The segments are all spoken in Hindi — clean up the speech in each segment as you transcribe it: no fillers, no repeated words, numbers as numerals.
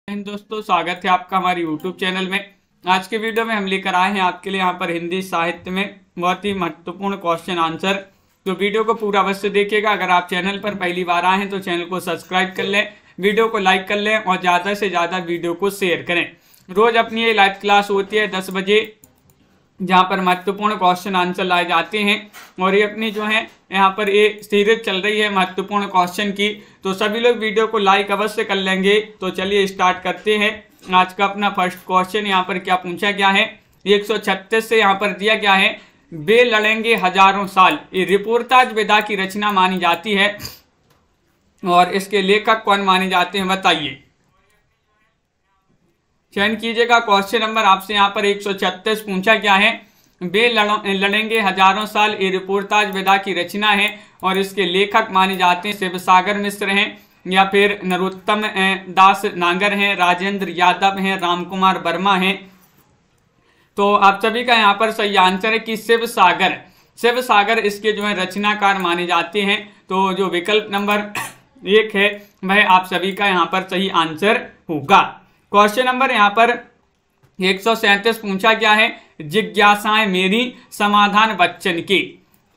दोस्तों, स्वागत है आपका हमारे YouTube चैनल में। आज के वीडियो में हम लेकर आए हैं आपके लिए यहाँ पर हिंदी साहित्य में बहुत ही महत्वपूर्ण क्वेश्चन आंसर। तो वीडियो को पूरा अवश्य देखिएगा। अगर आप चैनल पर पहली बार आए हैं तो चैनल को सब्सक्राइब कर लें, वीडियो को लाइक कर लें और ज़्यादा से ज़्यादा वीडियो को शेयर करें। रोज़ अपनी ये लाइव क्लास होती है 10 बजे, जहाँ पर महत्वपूर्ण क्वेश्चन आंसर लाए जाते हैं। और ये अपनी जो है यहाँ पर ये सीरीज चल रही है महत्वपूर्ण क्वेश्चन की। तो सभी लोग वीडियो को लाइक अवश्य कर लेंगे। तो चलिए स्टार्ट करते हैं। आज का अपना फर्स्ट क्वेश्चन यहाँ पर क्या पूछा गया है, 136 से यहाँ पर दिया गया है, वे लड़ेंगे हजारों साल। ये रिपोर्टाज विधा की रचना मानी जाती है और इसके लेखक कौन माने जाते हैं, बताइए। चयन कीजिएगा। क्वेश्चन नंबर आपसे यहाँ पर 136 पूछा गया है, वे लड़ेंगे हजारों साल। ये रिपोर्टाज विधा की रचना है और इसके लेखक माने जाते हैं शिवसागर मिश्र हैं, या फिर नरोत्तम दास नागर हैं, राजेंद्र यादव हैं, रामकुमार वर्मा हैं। तो आप सभी का यहाँ पर सही आंसर है कि शिवसागर इसके जो है रचनाकार माने जाते हैं। तो जो विकल्प नंबर 1 है वह आप सभी का यहाँ पर सही आंसर होगा। क्वेश्चन नंबर यहाँ पर 137 पूछा गया है, जिज्ञासाएं मेरी समाधान बच्चन की।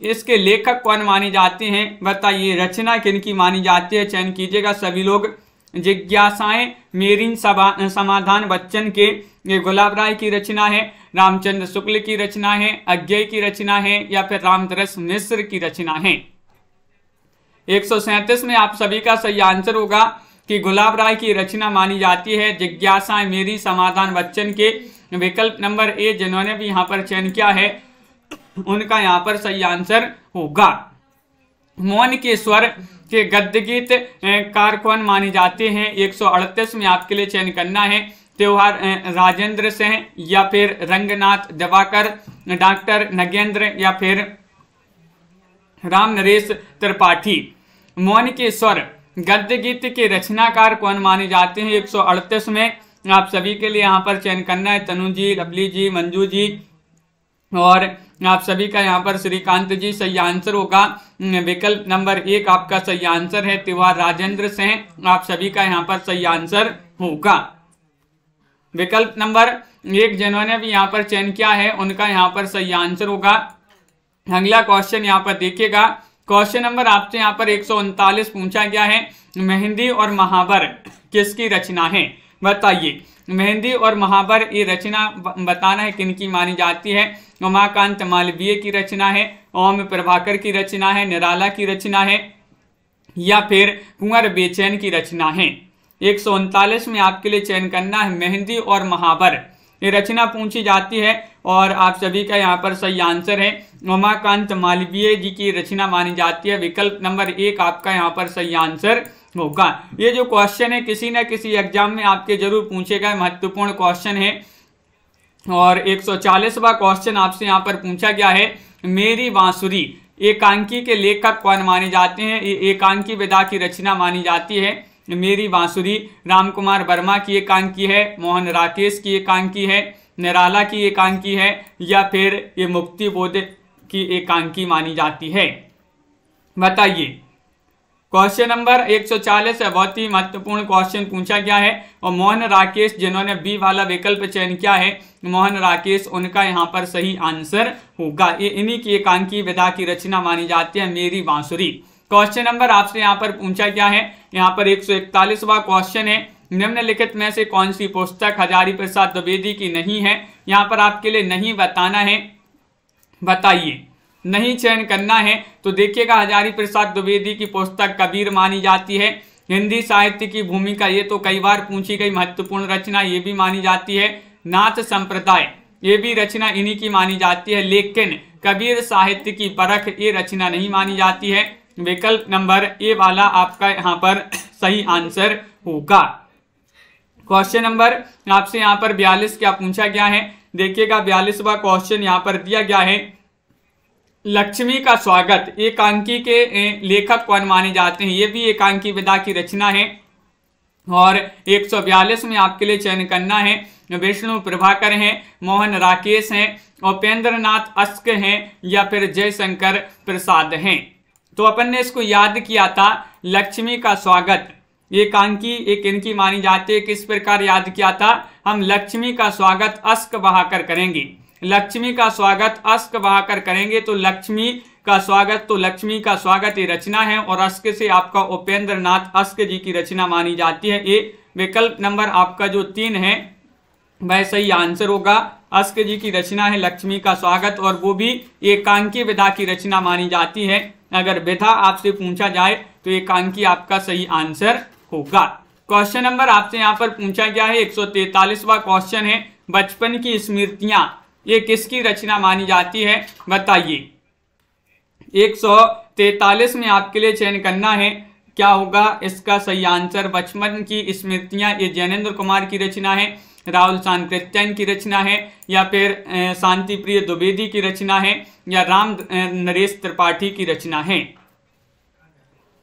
इसके लेखक कौन माने जाते हैं, बताइए। रचना किनकी मानी जाती है, चयन कीजिएगा सभी लोग। जिज्ञासाएं मेरी समाधान बच्चन के, ये गुलाब राय की रचना है, रामचंद्र शुक्ल की रचना है, अज्ञेय की रचना है, या फिर रामतरस मिश्र की रचना है। 137 में आप सभी का सही आंसर होगा कि गुलाब राय की रचना मानी जाती है, जिज्ञासाएं मेरी समाधान बच्चन के। विकल्प नंबर ए जिन्होंने भी यहाँ पर चयन किया है उनका यहाँ पर सही आंसर होगा। मौन के स्वर के गद्य गीत कार कौन माने जाते हैं, 138 में आपके लिए चयन करना है। त्योहार राजेंद्र सिंह, या फिर रंगनाथ दिवाकर, डॉक्टर नगेंद्र, या फिर राम नरेश त्रिपाठी। मौन के स्वर गद्य गीत के रचनाकार कौन माने जाते हैं, 138 में आप सभी के लिए यहाँ पर चयन करना है। तनु जी, लवली जी, मंजू जी और आप सभी का यहाँ पर श्रीकांत जी सही आंसर होगा। विकल्प नंबर 1 आपका सही आंसर है, त्योहार राजेंद्र सिंह आप सभी का यहाँ पर सही आंसर होगा। विकल्प नंबर 1 जिन्होंने भी यहाँ पर चयन किया है उनका यहाँ पर सही आंसर होगा। अगला क्वेश्चन यहाँ पर देखिएगा। क्वेश्चन नंबर आपसे यहाँ पर 139 पूछा गया है, मेहंदी और महावर किसकी रचना है, बताइए। मेहंदी और महावर ये रचना बताना है किनकी मानी जाती है। उमाकांत मालवीय की रचना है, ओम प्रभाकर की रचना है, निराला की रचना है, या फिर कुंवर बेचैन की रचना है। 139 में आपके लिए चयन करना है मेहंदी और महावर ये रचना पूछी जाती है और आप सभी का यहाँ पर सही आंसर है, उमाकांत मालवीय जी की रचना मानी जाती है। विकल्प नंबर 1 आपका यहाँ पर सही आंसर होगा। ये जो क्वेश्चन है किसी न किसी एग्जाम में आपके जरूर पूछे गए महत्वपूर्ण क्वेश्चन है। और 140वां क्वेश्चन आपसे यहाँ पर पूछा गया है, मेरी बांसुरी एकांकी के लेखक कौन माने जाते हैं। ये एकांकी विधा की रचना मानी जाती है। मेरी बांसुरी रामकुमार वर्मा की एकांकी है, मोहन राकेश की एकांकी है, निराला की एकांकी है, या फिर ये मुक्ति बोध की एकांकी मानी जाती है, बताइए। क्वेश्चन नंबर 140 है, बहुत ही महत्वपूर्ण क्वेश्चन पूछा गया है। और मोहन राकेश जिन्होंने बी वाला विकल्प चयन किया है, मोहन राकेश उनका यहाँ पर सही आंसर होगा। ये इन्हीं की एकांकी विधा की रचना मानी जाती है, मेरी बांसुरी। क्वेश्चन नंबर आपसे यहाँ पर पूछा गया है, यहाँ पर 141वां क्वेश्चन है, निम्नलिखित में से कौन सी पुस्तक हजारी प्रसाद द्विवेदी की नहीं है। यहाँ पर आपके लिए नहीं बताना है, बताइए। नहीं चयन करना है तो देखिएगा, हजारी प्रसाद द्विवेदी की पुस्तक कबीर मानी जाती है। हिंदी साहित्य की भूमिका ये तो कई बार पूछी गई महत्वपूर्ण रचना, ये भी मानी जाती है। नाथ संप्रदाय ये भी रचना इन्हीं की मानी जाती है, लेकिन कबीर साहित्य की परख ये रचना नहीं मानी जाती है। विकल्प नंबर ए वाला आपका यहाँ पर सही आंसर होगा। क्वेश्चन नंबर आपसे यहाँ पर 42 क्या पूछा गया है, देखिएगा 42वां क्वेश्चन यहाँ पर दिया गया है, लक्ष्मी का स्वागत एकांकी के लेखक कौन माने जाते हैं। ये भी एकांकी विधा की रचना है। और 142 में आपके लिए चयन करना है, विष्णु प्रभाकर हैं, मोहन राकेश हैं, उपेंद्र नाथ अस्क हैं, या फिर जयशंकर प्रसाद हैं। तो अपन ने इसको याद किया था, लक्ष्मी का स्वागत एकांकी एक इनकी मानी जाती है। किस प्रकार याद किया था? हम लक्ष्मी का स्वागत अश्क बहाकर करेंगे। लक्ष्मी का स्वागत अश्क बहाकर करेंगे तो लक्ष्मी का स्वागत ये रचना है और अश्क से आपका उपेंद्र नाथ अश्क जी की रचना मानी जाती है। ये विकल्प नंबर आपका जो 3 है वह सही आंसर होगा। अश्क जी की रचना है लक्ष्मी का स्वागत और वो भी एकांकी विधा की रचना मानी जाती है। अगर विधा आपसे पूछा जाए तो एकांकी आपका सही आंसर होगा। क्वेश्चन नंबर आपसे यहाँ पर पूछा गया है 143वां क्वेश्चन है, बचपन की स्मृतियां ये किसकी रचना मानी जाती है? बताइए। 143 में आपके लिए चयन करना है, क्या होगा इसका सही आंसर? बचपन की स्मृतियां ये जैनेन्द्र कुमार की रचना है, राहुल सांकृत्यायन की रचना है, या फिर शांति प्रिय द्विवेदी की रचना है, या राम नरेश त्रिपाठी की रचना है।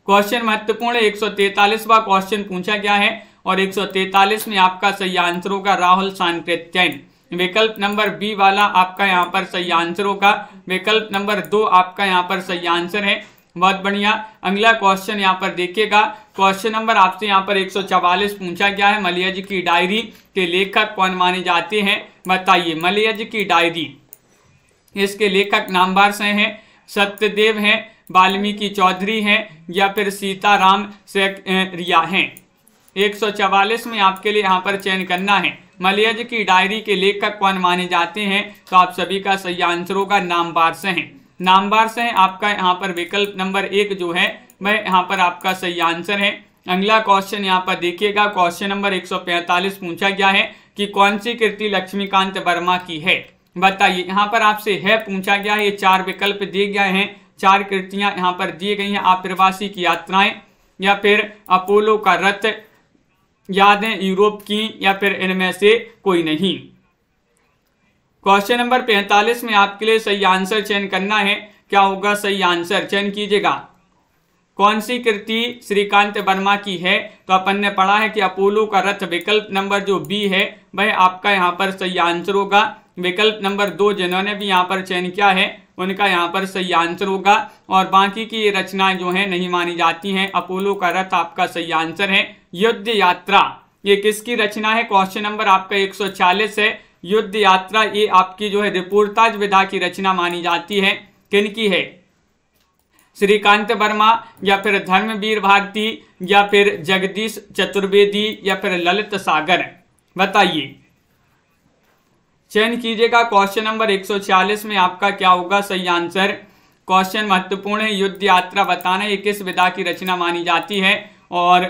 क्वेश्चन महत्वपूर्ण 143वां क्वेश्चन पूछा गया है और 143 में आपका सही आंसर होगा राहुल सांकृत्यायन। विकल्प नंबर बी वाला आपका यहाँ पर सही आंसर होगा। विकल्प नंबर 2 आपका यहाँ पर सही आंसर है। बहुत बढ़िया। अगला क्वेश्चन यहाँ पर देखिएगा। क्वेश्चन नंबर आपसे यहाँ पर 144 पूछा गया है, मलयज की डायरी के लेखक कौन माने जाते हैं? बताइए। मलयज की डायरी इसके लेखक नामवार से हैं, सत्यदेव हैं, वाल्मीकि चौधरी हैं, या फिर सीताराम रिया हैं। 144 में आपके लिए यहाँ पर चयन करना है, मलयज की डायरी के लेखक कौन माने जाते हैं? तो आप सभी का सही आंसर होगा नामवार से हैं। नामवार से आपका यहाँ पर विकल्प नंबर 1 जो है वह यहाँ पर आपका सही आंसर है। अगला क्वेश्चन यहाँ पर देखिएगा। क्वेश्चन नंबर 145 पूछा गया है कि कौन सी कृति लक्ष्मीकांत वर्मा की है? बताइए। यहाँ पर आपसे है पूछा गया है, ये 4 विकल्प दिए गए हैं, 4 कृतियां यहाँ पर दी गई हैं। आप्रवासी की यात्राएं, या फिर अपोलो का रथ, यादें यूरोप की, या फिर इनमें से कोई नहीं। क्वेश्चन नंबर 45 में आपके लिए सही आंसर चयन करना है, क्या होगा सही आंसर? चयन कीजिएगा। कौन सी कृति श्रीकांत वर्मा की है? तो अपन ने पढ़ा है कि अपोलो का रथ। विकल्प नंबर जो बी है वह आपका यहाँ पर सही आंसर होगा। विकल्प नंबर 2 जिन्होंने भी यहाँ पर चयन किया है उनका यहाँ पर सही आंसर होगा, और बाकी की ये रचनाएं जो हैं नहीं मानी जाती हैं। अपोलो का रथ आपका सही आंसर है। युद्ध यात्रा ये किसकी रचना है? क्वेश्चन नंबर आपका 140 है। युद्ध यात्रा ये आपकी जो है रिपोर्टाज विधा की रचना मानी जाती है। किनकी है? श्रीकांत वर्मा, या फिर धर्मवीर भारती, या फिर जगदीश चतुर्वेदी, या फिर ललित सागर? बताइए। चयन कीजिएगा। क्वेश्चन नंबर 146 में आपका क्या होगा सही आंसर? क्वेश्चन महत्वपूर्ण है। युद्ध यात्रा बताना ये किस विधा की रचना मानी जाती है, और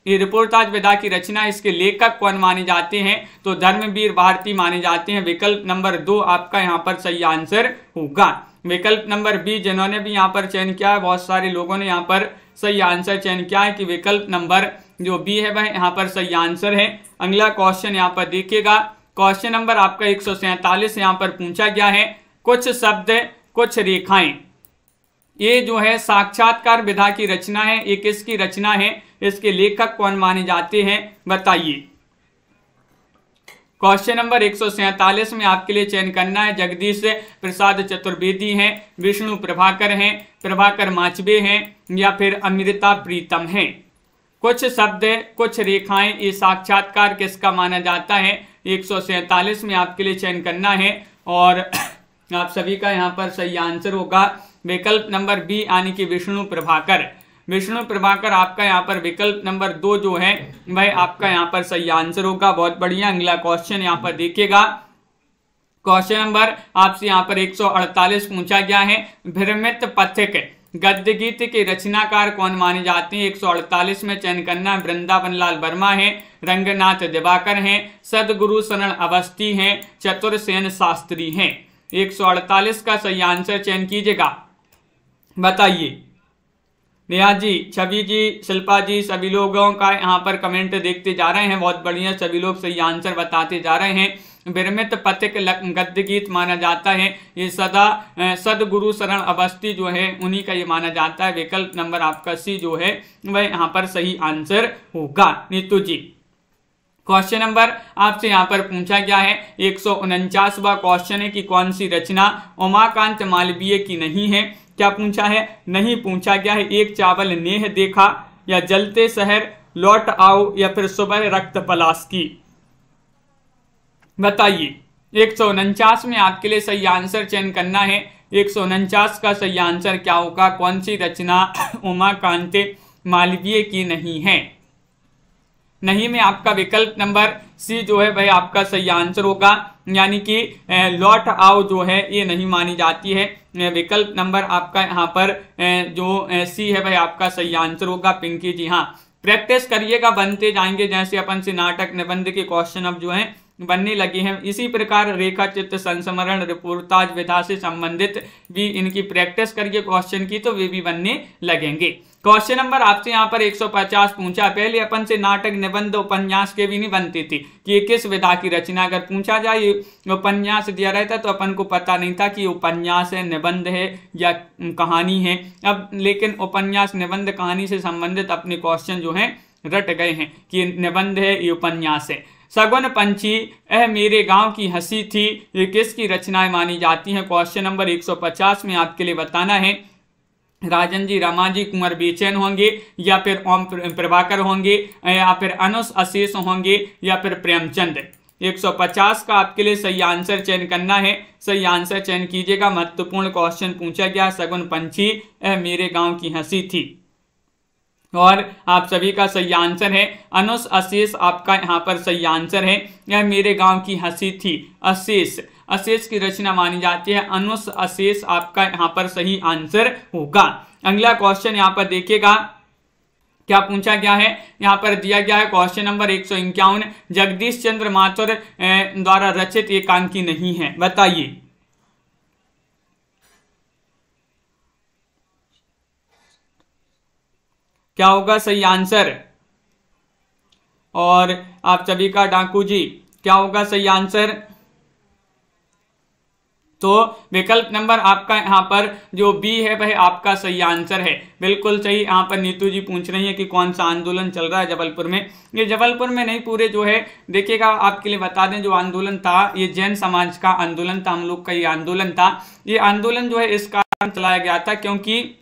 ये रिपोर्टाज विधा की रचना, इसके लेखक कौन माने जाते हैं? तो धर्मवीर भारती माने जाते हैं। विकल्प नंबर 2 आपका यहाँ पर सही आंसर होगा। विकल्प नंबर बी जिन्होंने भी यहाँ पर चयन किया है, बहुत सारे लोगों ने यहाँ पर सही आंसर चयन किया है कि विकल्प नंबर जो बी है वह यहाँ पर सही आंसर है। अगला क्वेश्चन यहाँ पर देखिएगा। क्वेश्चन नंबर आपका 147 यहाँ पर पूछा गया है, कुछ शब्द कुछ रेखाएं ये जो है साक्षात्कार विधा की रचना है, ये किसकी रचना है? इसके लेखक कौन माने जाते हैं? बताइए। क्वेश्चन नंबर 147 में आपके लिए चयन करना है, जगदीश प्रसाद चतुर्वेदी हैं, विष्णु प्रभाकर हैं, प्रभाकर माचबे हैं, या फिर अमृता प्रीतम हैं। कुछ शब्द कुछ रेखाएं ये साक्षात्कार किसका माना जाता है? 147 में आपके लिए चयन करना है, और आप सभी का यहाँ पर सही आंसर होगा विकल्प नंबर बी यानी कि विष्णु प्रभाकर। विष्णु प्रभाकर आपका यहाँ पर विकल्प नंबर 2 जो है वह आपका यहाँ पर सही आंसर होगा। बहुत बढ़िया। अगला क्वेश्चन यहाँ पर देखिएगा। क्वेश्चन नंबर आपसे यहाँ पर 148 पूछा गया है, भ्रमित पथिक गद्य गीत के रचनाकार कौन माने जाते हैं? 148 में चयन करना है, वृंदावन लाल वर्मा है, रंगनाथ दिवाकर हैं, सदगुरु शरण अवस्थी हैं, चतुरसेन शास्त्री हैं। 148 का सही आंसर चयन कीजिएगा। बताइए। नेहा जी, छवि जी, शिल्पा जी, सभी लोगों का यहाँ पर कमेंट देखते जा रहे हैं। बहुत बढ़िया, सभी लोग सही आंसर बताते जा रहे हैं। विरमित पथिक गद्य गीत माना जाता है, ये सदगुरु शरण अवस्थी जो है उन्हीं का ये माना जाता है। विकल्प नंबर आपका सी जो है वह यहाँ पर सही आंसर होगा। नीतू जी, क्वेश्चन नंबर आपसे यहाँ पर पूछा गया है 149वां क्वेश्चन है कि कौन सी रचना उमाकांत मालवीय की नहीं है? क्या पूछा है? नहीं पूछा गया है। एक चावल नेह देखा, या जलते शहर, लौट आओ या फिर सुबह रक्त पलाश की। बताइए 149 में आपके लिए सही आंसर चयन करना है। 149 का सही आंसर क्या होगा? कौन सी रचना उमाकांत मालवीय की नहीं है? नहीं में आपका विकल्प नंबर सी जो है वह आपका सही आंसर होगा, यानी कि लौट आओ जो है ये नहीं मानी जाती है। विकल्प नंबर आपका यहाँ पर जो सी है वह आपका सही आंसर होगा पिंकी जी। हाँ, प्रैक्टिस करिएगा, बनते जाएंगे जैसे अपन से नाटक निबंध के क्वेश्चन अब जो है बनने लगे हैं। इसी प्रकार रेखा चित्र संस्मरण रिपोर्टाज विधा से संबंधित भी इनकी प्रैक्टिस करिए क्वेश्चन की, तो वे भी बनने लगेंगे। क्वेश्चन नंबर आपसे यहाँ पर 150 पूछा। पहले अपन से नाटक निबंध उपन्यास के भी नहीं बनती थी कि ये किस विधा की रचना। अगर पूछा जाए ये उपन्यास दिया रहता तो अपन को पता नहीं था कि उपन्यास है, निबंध है या कहानी है। अब लेकिन उपन्यास निबंध कहानी से संबंधित अपने क्वेश्चन जो है रट गए हैं कि निबंध है, ये उपन्यास है। सगुन पंछी यह मेरे गांव की हंसी थी, ये किसकी रचनाएं मानी जाती हैं? क्वेश्चन नंबर 150 में आपके लिए बताना है। राजन जी, रमा जी, कुंवर बेचैन होंगे या फिर ओम प्रभाकर होंगे या फिर अनुस अशेष होंगे या फिर प्रेमचंद। 150 का आपके लिए सही आंसर चयन करना है। सही आंसर चयन कीजिएगा। महत्वपूर्ण क्वेश्चन पूछा गया, सगुन पंछी यह मेरे गांव की हंसी थी, और आप सभी का सही आंसर है अनुस अशेष आपका यहाँ पर सही आंसर है। यह मेरे गांव की हंसी थी अशेष, अशेष की रचना मानी जाती है। अनुस अशेष आपका यहाँ पर सही आंसर होगा। अगला क्वेश्चन यहाँ पर देखिएगा क्या पूछा गया है। यहाँ पर दिया गया है क्वेश्चन नंबर 151, जगदीश चंद्र माथुर द्वारा रचित एकांकी नहीं है। बताइए क्या होगा सही आंसर? और आप सभी का डाकू जी क्या होगा सही आंसर? तो विकल्प नंबर आपका यहाँ पर जो बी है वह आपका सही आंसर है। बिल्कुल सही। यहाँ पर नीतू जी पूछ रही है कि कौन सा आंदोलन चल रहा है जबलपुर में। ये जबलपुर में नहीं, पूरे जो है देखिएगा आपके लिए बता दें, जो आंदोलन था ये जैन समाज का आंदोलन था, हम लोग का ये आंदोलन था। ये आंदोलन जो है इस कारण चलाया गया था क्योंकि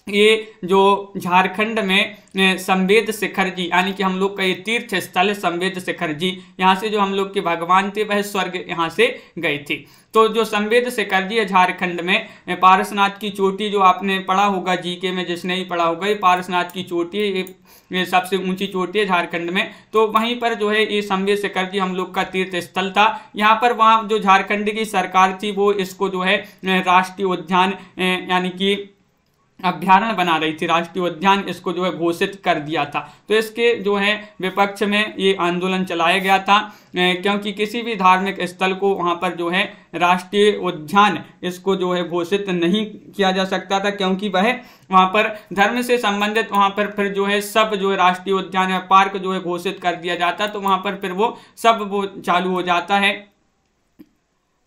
ये जो झारखंड में संवेद शिखर जी, यानी कि हम लोग का ये तीर्थ स्थल संवेद शिखर जी, यहाँ से जो हम लोग के भगवान थे वह स्वर्ग यहाँ से गए थे। तो जो संवेद शिखर जी है झारखंड में, पारसनाथ की चोटी जो आपने पढ़ा होगा जीके में, जिसने ही पढ़ा होगा, ये पारसनाथ की चोटी है, ये सबसे ऊंची चोटी है झारखंड में। तो वहीं पर जो है ये संवेद शिखर जी हम लोग का तीर्थ स्थल था। यहाँ पर वहाँ जो झारखंड की सरकार थी वो इसको जो है राष्ट्रीय उद्यान यानी कि अभ्यारण्य बना रही थी, राष्ट्रीय उद्यान इसको जो है घोषित कर दिया था। तो इसके जो है विपक्ष में ये आंदोलन चलाया गया था क्योंकि किसी भी धार्मिक स्थल को वहाँ पर जो है राष्ट्रीय उद्यान इसको जो है घोषित नहीं किया जा सकता था, क्योंकि वह वहाँ पर धर्म से संबंधित वहाँ पर फिर जो है सब जो है राष्ट्रीय उद्यान या पार्क जो है घोषित कर दिया जाता, तो वहाँ पर फिर वो सब वो चालू हो जाता है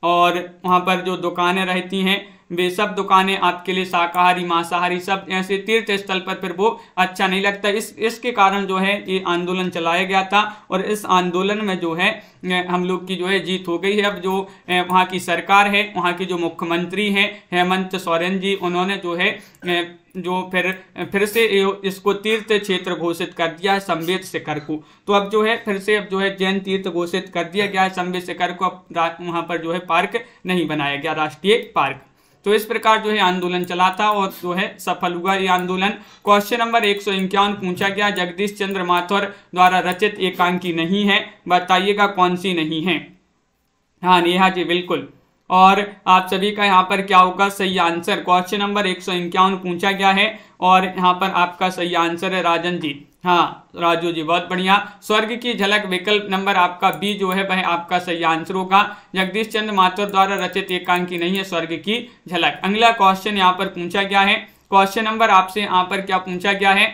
और वहाँ पर जो दुकानें रहती हैं वे सब दुकानें आपके लिए शाकाहारी मांसाहारी सब ऐसे तीर्थ स्थल पर फिर वो अच्छा नहीं लगता। इसके कारण जो है ये आंदोलन चलाया गया था और इस आंदोलन में जो है हम लोग की जो है जीत हो गई है। अब जो वहाँ की सरकार है, वहाँ की जो मुख्यमंत्री हैं हेमंत सोरेन जी, उन्होंने जो है जो फिर से इसको तीर्थ क्षेत्र घोषित कर दिया है संवेद शिखर को। तो अब जो है फिर से अब जो है जैन तीर्थ घोषित कर दिया गया है संवेद शिखर को। अब वहाँ पर जो है पार्क नहीं बनाया गया, राष्ट्रीय पार्क। तो इस प्रकार जो है आंदोलन चला था और जो है सफल हुआ ये आंदोलन। क्वेश्चन नंबर 151 पूछा गया, जगदीश चंद्र माथुर द्वारा रचित एकांकी नहीं है। बताइएगा कौन सी नहीं है। हाँ नेहा जी बिल्कुल। और आप सभी का यहाँ पर क्या होगा सही आंसर? क्वेश्चन नंबर 151 पूछा गया है और यहाँ पर आपका सही आंसर है राजन जी। हाँ राजू जी बहुत बढ़िया। स्वर्ग की झलक विकल्प नंबर आपका बी जो है वह आपका सही आंसर होगा। जगदीश चंद्र माथुर द्वारा रचित एकांकी नहीं है स्वर्ग की झलक। अगला क्वेश्चन यहाँ पर पूछा गया है। क्वेश्चन नंबर आपसे यहाँ पर क्या पूछा गया है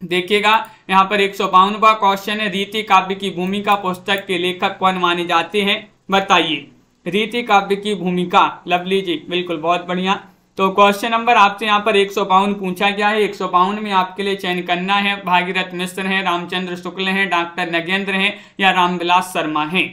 देखिएगा, यहाँ पर 152वां क्वेश्चन है, रीति काव्य की भूमिका पुस्तक के लेखक कौन माने जाते हैं? बताइए। रीति काव्य की भूमिका, लवली जी बिल्कुल बहुत बढ़िया। तो क्वेश्चन नंबर आपसे यहाँ पर 152 पूछा गया है। 152 में आपके लिए चयन करना है, भागीरथ मिश्र हैं, रामचंद्र शुक्ल हैं, डॉक्टर नगेंद्र हैं या रामविलास शर्मा हैं।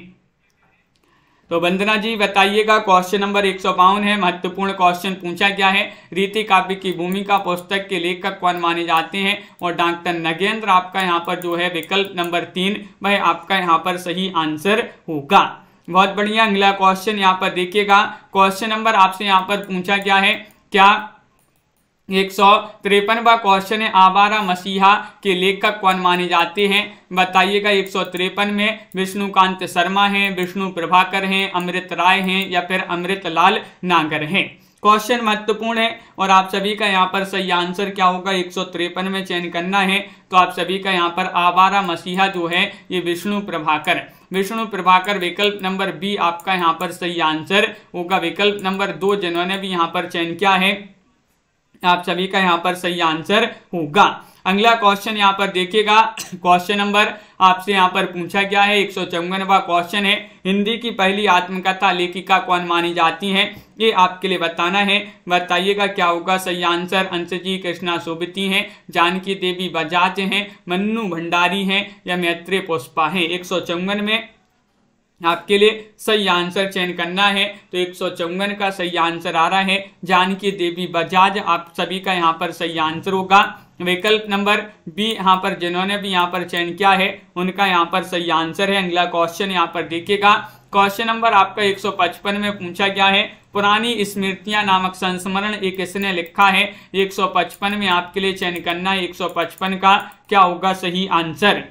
तो वंदना जी बताइएगा, क्वेश्चन नंबर 152 है, महत्वपूर्ण क्वेश्चन पूछा गया है। रीति काव्य की भूमिका पुस्तक के लेखक कौन माने जाते हैं? और डॉक्टर नगेंद्र आपका यहाँ पर जो है विकल्प नंबर 3 वह आपका यहाँ पर सही आंसर होगा। बहुत बढ़िया। अगला क्वेश्चन यहाँ पर देखिएगा, क्वेश्चन नंबर आपसे यहाँ पर पूछा गया है क्या 153वां क्वेश्चन है, आवारा मसीहा के लेखक कौन माने जाते हैं? बताइएगा। 153 में विष्णुकांत शर्मा हैं, विष्णु प्रभाकर हैं, अमृत राय हैं या फिर अमृत लाल नागर हैं। क्वेश्चन महत्वपूर्ण है और आप सभी का यहाँ पर सही आंसर क्या होगा 153 में चयन करना है। तो आप सभी का यहाँ पर आवारा मसीहा जो है ये विष्णु प्रभाकर विकल्प नंबर बी आपका यहाँ पर सही आंसर होगा। विकल्प नंबर 2 जिन्होंने भी यहाँ पर चयन किया है आप सभी का यहाँ पर सही आंसर होगा। अगला क्वेश्चन यहाँ पर देखिएगा, क्वेश्चन नंबर आपसे यहाँ पर पूछा गया है 154वां क्वेश्चन है, हिंदी की पहली आत्मकथा लेखिका कौन मानी जाती हैं? ये आपके लिए बताना है। बताइएगा क्या होगा सही आंसर। अंश जी कृष्णा सोबती हैं, जानकी देवी बजाज हैं, मन्नू भंडारी हैं या मैत्रेय पुष्पा हैं। 154 में आपके लिए सही आंसर चयन करना है। तो 154 का सही आंसर आ रहा है जानकी देवी बजाज, आप सभी का यहाँ पर सही आंसर होगा। विकल्प नंबर बी यहाँ पर जिन्होंने भी यहाँ पर चयन किया है उनका यहाँ पर सही आंसर है। अगला क्वेश्चन यहाँ पर देखिएगा, क्वेश्चन नंबर आपका 155 में पूछा गया है, पुरानी स्मृतियां नामक संस्मरण ये किसने लिखा है? 155 में आपके लिए चयन करना है 155 का क्या होगा सही आंसर।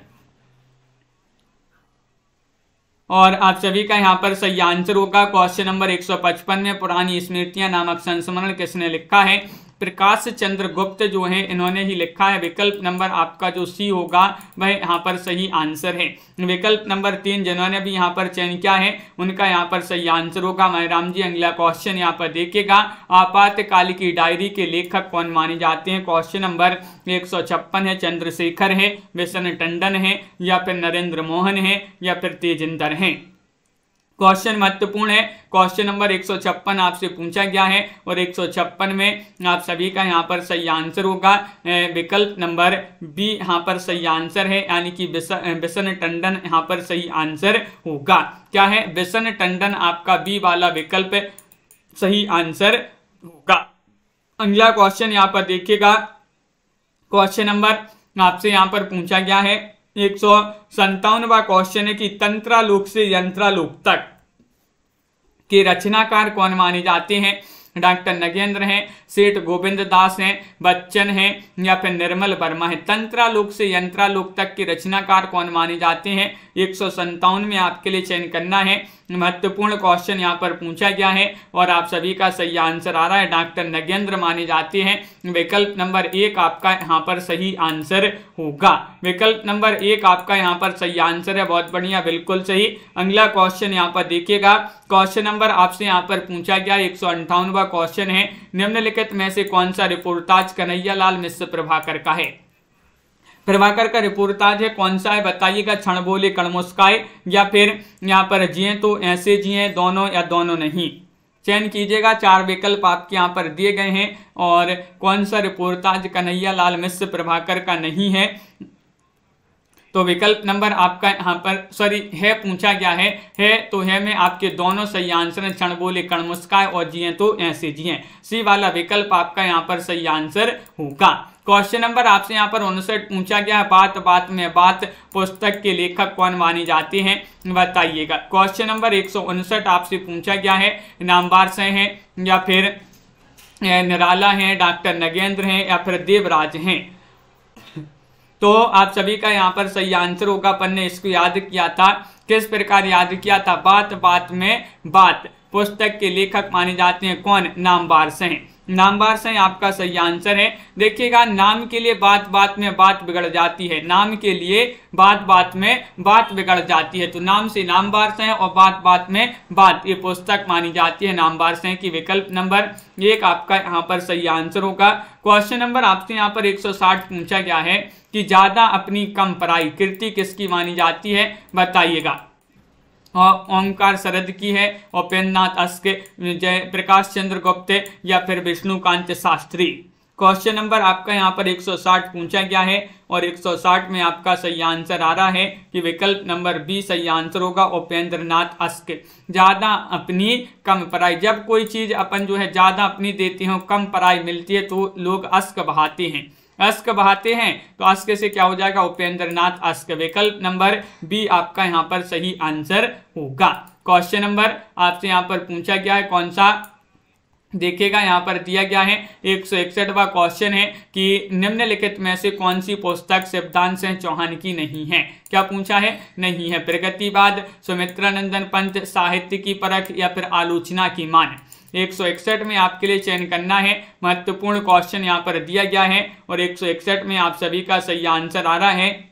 और आप सभी का यहाँ पर सही आंसर होगा क्वेश्चन नंबर 155 में पुरानी स्मृतियां नामक संस्मरण किसने लिखा है? प्रकाश चंद्र गुप्त जो है इन्होंने ही लिखा है। विकल्प नंबर आपका जो सी होगा वह यहाँ पर सही आंसर है। विकल्प नंबर 3 जिन्होंने भी यहाँ पर चयन किया है उनका यहाँ पर सही आंसर होगा महराम जी। अगला क्वेश्चन यहाँ पर देखिएगा, आपातकाल की डायरी के लेखक कौन माने जाते हैं? क्वेश्चन नंबर 156 है, चंद्रशेखर है, विशन टंडन है या फिर नरेंद्र मोहन है या फिर तेजिंदर हैं। क्वेश्चन महत्वपूर्ण है। क्वेश्चन नंबर 156 आपसे पूछा गया है और 156 में आप सभी का यहाँ पर सही आंसर होगा विकल्प नंबर बी यहाँ पर सही आंसर है, यानी कि विशन टंडन यहाँ पर सही आंसर होगा। क्या है? विशन टंडन आपका बी वाला विकल्प सही आंसर होगा। अगला क्वेश्चन यहाँ पर देखिएगा, क्वेश्चन नंबर आपसे यहाँ पर पूछा गया है 157वां क्वेश्चन है कि तंत्रालोक से यंत्रालोक तक के रचनाकार कौन माने जाते हैं? डॉक्टर नगेंद्र हैं, सेठ गोविंद दास हैं, बच्चन हैं या फिर निर्मल वर्मा है। तंत्रालोक से यंत्रालोक तक के रचनाकार कौन माने जाते हैं? 157 में आपके लिए चयन करना है। महत्वपूर्ण क्वेश्चन यहाँ पर पूछा गया है और आप सभी का सही आंसर आ रहा है डॉक्टर नगेंद्र माने जाते हैं। विकल्प नंबर 1 आपका यहाँ पर सही आंसर होगा। विकल्प नंबर 1 आपका यहाँ पर सही आंसर है। बहुत बढ़िया, बिल्कुल सही। अगला क्वेश्चन यहाँ पर देखिएगा, क्वेश्चन नंबर आपसे यहाँ पर पूछा गया 158वां क्वेश्चन है, निम्नलिखित में से कौन सा रिपोर्टाज कन्हैयालाल मिश्र प्रभाकर का है? प्रभाकर का रिपोर्टाज है, कौन सा है बताइएगा। क्षण बोले कण मुस्काए या फिर यहाँ पर जिए तो ऐसे जिए, दोनों या दोनों नहीं, चयन कीजिएगा। 4 विकल्प आपके यहाँ पर दिए गए हैं और कौन सा रिपोर्टाज कन्हैयालाल मिश्र प्रभाकर का नहीं है? तो विकल्प नंबर आपका यहाँ पर है पूछा गया है तो है में आपके दोनों सही आंसर हैं, क्षण बोले कण मुस्काए और जिए तो ऐसे जिए। सी वाला विकल्प आपका यहाँ पर सही आंसर होगा। क्वेश्चन नंबर आपसे यहाँ पर 59 पूछा गया है, बात बात में बात पुस्तक के लेखक कौन माने जाते हैं? बताइएगा। क्वेश्चन नंबर 159 आपसे पूछा गया है, नामवार से हैं या फिर निराला हैं, डॉक्टर नगेंद्र हैं या फिर देवराज हैं। तो आप सभी का यहाँ पर सही आंसर होगा। अपन ने इसको याद किया था, किस प्रकार याद किया था? बात बात में बात पुस्तक के लेखक माने जाते हैं कौन? नामवार से हैं। नामवार से आपका सही आंसर है। देखिएगा, नाम के लिए बात बात में बात बिगड़ जाती है, नाम के लिए बात बात में बात बिगड़ जाती है, तो नाम से नामवार से और बात बात में बात ये पुस्तक मानी जाती है नामवार से की। विकल्प नंबर 1 आपका यहाँ पर सही आंसर होगा। क्वेश्चन नंबर आपसे यहाँ पर 160 पूछा गया है कि ज्यादा अपनी कम पराई कृति किसकी मानी जाती है? बताइएगा। ओंकार शरद की है, उपेन्द्रनाथ अस्क, जय प्रकाश चंद्र गुप्त या फिर विष्णुकांत शास्त्री। क्वेश्चन नंबर आपका यहाँ पर 160 पूछा गया है और 160 में आपका सही आंसर आ रहा है कि विकल्प नंबर बी सही आंसर होगा, उपेंद्र नाथ अश्क। ज्यादा अपनी कम पराई, जब कोई चीज अपन जो है ज्यादा अपनी देते हैं कम पराई मिलती है तो लोग अश्क बहाते हैं, अश्क बहाते हैं, तो अश्क से क्या हो जाएगा, उपेंद्र नाथ अश्क। विकल्प नंबर बी आपका यहाँ पर सही आंसर होगा। क्वेश्चन नंबर आपसे यहाँ पर पूछा गया है कौन सा, देखिएगा यहाँ पर दिया गया है 161वां क्वेश्चन है कि निम्नलिखित में से कौन सी पुस्तक शिवदान सिंह चौहान की नहीं है। क्या पूछा है, नहीं है। प्रगतिवाद, सुमित्रानंदन पंत, साहित्य की परख या फिर आलोचना की मान। 161 में आपके लिए चयन करना है, महत्वपूर्ण क्वेश्चन यहाँ पर दिया गया है और 161 में आप सभी का सही आंसर आ रहा है।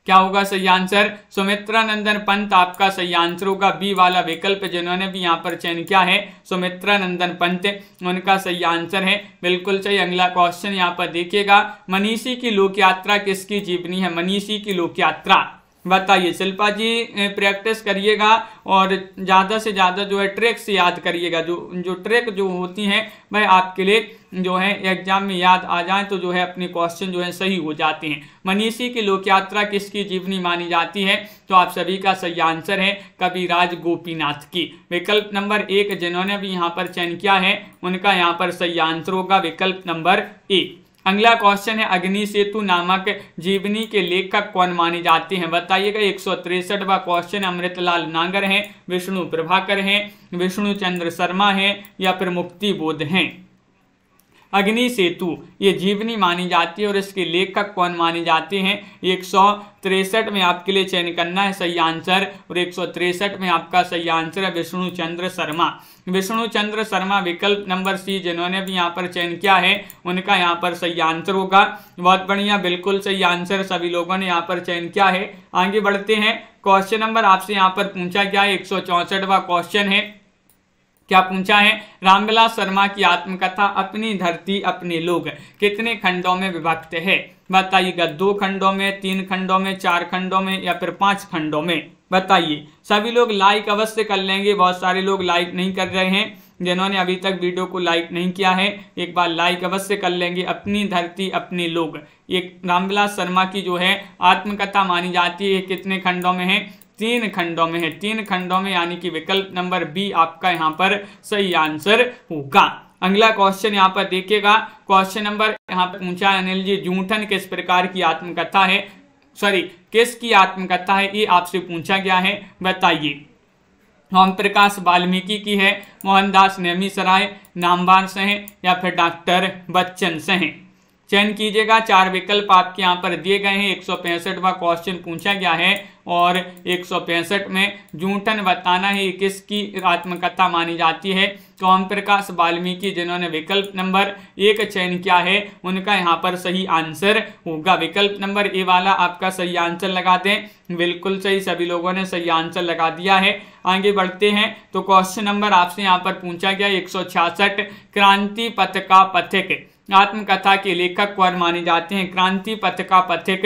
क्या होगा सही आंसर, सुमित्रानंदन पंत आपका सही आंसर होगा, बी वाला विकल्प जिन्होंने भी यहाँ पर चयन किया है सुमित्रानंदन पंत, उनका सही आंसर है, बिल्कुल सही। अगला क्वेश्चन यहाँ पर देखिएगा, मनीषी की लोक यात्रा किसकी जीवनी है। मनीषी की लोक यात्रा बताइए। शिल्पा जी प्रैक्टिस करिएगा और ज़्यादा से ज़्यादा जो है ट्रिक से याद करिएगा, जो ट्रिक जो होती हैं भाई आपके लिए जो है एग्जाम में याद आ जाए तो जो है अपने क्वेश्चन जो है सही हो जाते हैं। मनीषी की लोक यात्रा किसकी जीवनी मानी जाती है, तो आप सभी का सही आंसर है कविराज गोपीनाथ की। विकल्प नंबर 1 जिन्होंने भी यहाँ पर चयन किया है उनका यहाँ पर सही आंसर होगा विकल्प नंबर ए। अगला क्वेश्चन है, अग्नि सेतु नामक जीवनी के लेखक कौन माने जाते हैं, बताइएगा। 163वां क्वेश्चन, अमृतलाल नागर हैं, विष्णु प्रभाकर हैं, विष्णु चंद्र शर्मा हैं या फिर मुक्ति बोध हैं। अग्नि सेतु ये जीवनी मानी जाती है और इसके लेखक कौन माने जाते हैं। 163 में आपके लिए चयन करना है सही आंसर और 163 में आपका सही आंसर है विष्णु चंद्र शर्मा। विष्णु चंद्र शर्मा विकल्प नंबर सी जिन्होंने भी यहाँ पर चयन किया है उनका यहाँ पर सही आंसर होगा। बहुत बढ़िया, बिल्कुल सही आंसर सभी लोगों ने यहाँ पर चयन किया है। आगे बढ़ते हैं, क्वेश्चन नंबर आपसे यहाँ पर पूछा गया है 164वां क्वेश्चन है। क्या पूछा है, रामविलास शर्मा की आत्मकथा अपनी धरती अपने लोग कितने खंडों में विभक्त है, बताइएगा। 2 खंडों में, 3 खंडों में, 4 खंडों में या फिर 5 खंडों में, बताइए। सभी लोग लाइक अवश्य कर लेंगे, बहुत सारे लोग लाइक नहीं कर रहे हैं, जिन्होंने अभी तक वीडियो को लाइक नहीं किया है एक बार लाइक अवश्य कर लेंगे। अपनी धरती अपने लोग, ये रामविलास शर्मा की जो है आत्मकथा मानी जाती है, कितने खंडों में है, 3 खंडों में है, 3 खंडों में, यानी कि विकल्प नंबर बी आपका यहाँ पर सही आंसर होगा। अगला क्वेश्चन यहाँ पर देखिएगा, क्वेश्चन नंबर यहाँ पर पूछा है, अनिल जी जूठन किस प्रकार की आत्मकथा है, सॉरी किसकी आत्मकथा है, ये आपसे पूछा गया है, बताइए। ओम प्रकाश वाल्मीकि की है, मोहनदास नेमिसराय, नामवार से या फिर डॉक्टर बच्चन से। चयन कीजिएगा, 4 विकल्प आपके यहाँ पर दिए गए हैं। 165वां क्वेश्चन पूछा गया है और 165 में जूठन बताना है किसकी आत्मकथा मानी जाती है, तो ओम प्रकाश वाल्मीकि जिन्होंने विकल्प नंबर 1 चयन किया है उनका यहाँ पर सही आंसर होगा। विकल्प नंबर ए वाला आपका सही आंसर लगा दें, बिल्कुल सही, सभी लोगों ने सही आंसर लगा दिया है। आगे बढ़ते हैं, तो क्वेश्चन नंबर आपसे यहाँ पर पूछा गया 166, क्रांति पथ का पथिक आत्मकथा के लेखक कौन माने जाते हैं। क्रांति पथ का पथिक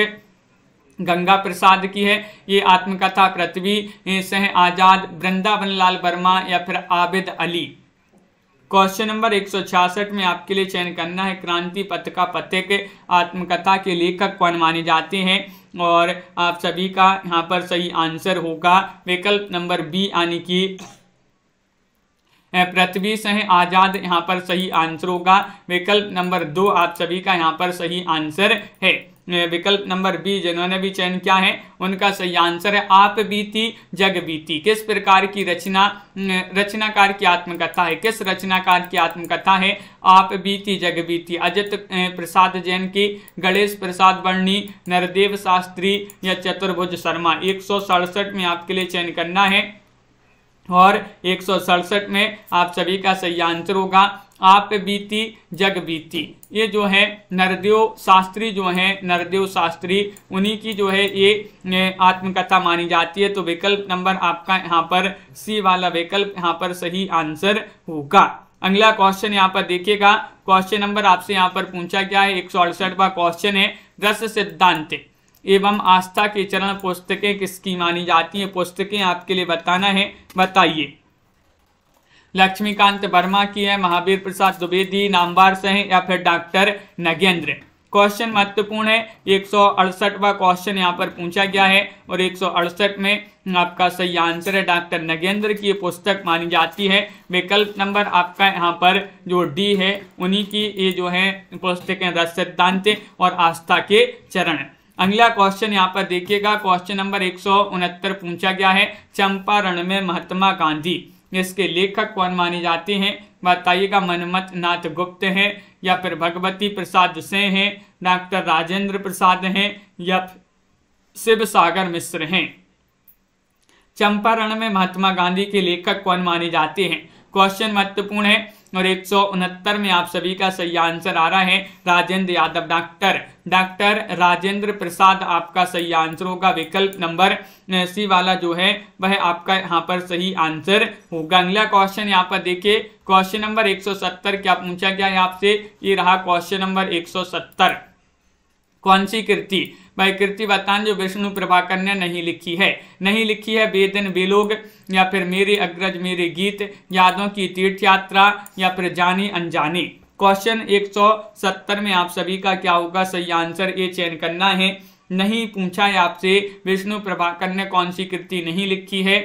गंगा प्रसाद की है, ये आत्मकथा पृथ्वी सिंह आजाद, वृंदावन लाल वर्मा या फिर आबिद अली। क्वेश्चन नंबर 166 में आपके लिए चयन करना है, क्रांति पथ का पथिक आत्मकथा के लेखक कौन माने जाते हैं और आप सभी का यहाँ पर सही आंसर होगा विकल्प नंबर बी, यानी कि पृथ्वी सिंह आजाद यहाँ पर सही आंसर होगा। विकल्प नंबर 2 आप सभी का यहाँ पर सही आंसर है। विकल्प नंबर बी जिन्होंने भी चयन किया है उनका सही आंसर है आप बीती जग बीती। किस प्रकार की रचनाकार की आत्मकथा है, किस रचनाकार की आत्मकथा है आप बीती जग बीती। अजित प्रसाद जैन की, गणेश प्रसाद वर्णी, नरदेव शास्त्री या चतुर्भुज शर्मा। 167 में आपके लिए चयन करना है और 167 में आप सभी का सही आंसर होगा आप बीती जग बीती। ये जो है नरदेव शास्त्री जो है, नरदेव शास्त्री उन्हीं की जो है ये आत्मकथा मानी जाती है, तो विकल्प नंबर आपका यहाँ पर सी वाला विकल्प यहाँ पर सही आंसर होगा। अगला क्वेश्चन यहाँ पर देखिएगा, क्वेश्चन नंबर आपसे यहाँ पर पूछा गया है 168वां क्वेश्चन है, रस सिद्धांत एवं आस्था के चरण पुस्तकें किसकी मानी जाती हैं, पुस्तकें आपके लिए बताना है, बताइए। लक्ष्मीकांत वर्मा की है, महावीर प्रसाद द्विवेदी नामवार से हैं, या फिर डॉक्टर नगेंद्र। क्वेश्चन महत्वपूर्ण है, 168वां क्वेश्चन यहाँ पर पूछा गया है और 168 में आपका सही आंसर है डॉक्टर नगेंद्र की ये पुस्तक मानी जाती है। विकल्प नंबर आपका यहाँ पर जो डी है उन्हीं की ये जो है पुस्तकें रस सिद्धांत और आस्था के चरण। अगला क्वेश्चन यहाँ पर देखिएगा, क्वेश्चन नंबर 169 पूछा गया है, चंपारण में महात्मा गांधी, इसके लेखक कौन माने जाते हैं? बताइएगा। मनमथ नाथ गुप्त हैं, या फिर भगवती प्रसाद सिंह हैं, डॉक्टर राजेंद्र प्रसाद हैं, या शिव सागर मिश्र हैं। चंपारण में महात्मा गांधी के लेखक कौन माने जाते हैं? क्वेश्चन महत्वपूर्ण है और 169 में आप सभी का सही आंसर आ रहा है राजेंद्र यादव। डॉक्टर राजेंद्र प्रसाद आपका सही आंसर होगा। विकल्प नंबर सी वाला जो है वह आपका यहाँ पर सही आंसर होगा। अगला क्वेश्चन यहाँ पर देखिए, क्वेश्चन नंबर 170 क्या पूछा गया है आपसे? ये रहा क्वेश्चन नंबर 170। कौन सी कृति, वह कृति बताएं जो विष्णु प्रभाकर ने नहीं लिखी है? नहीं लिखी है वे दिन वे लोग, या फिर मेरे अग्रज मेरे गीत, यादों की तीर्थ यात्रा, या फिर जानी अनजानी। क्वेश्चन 170 में आप सभी का क्या होगा सही आंसर, ये चयन करना है। नहीं पूछा है आपसे विष्णु प्रभाकर ने कौन सी कृति नहीं लिखी है,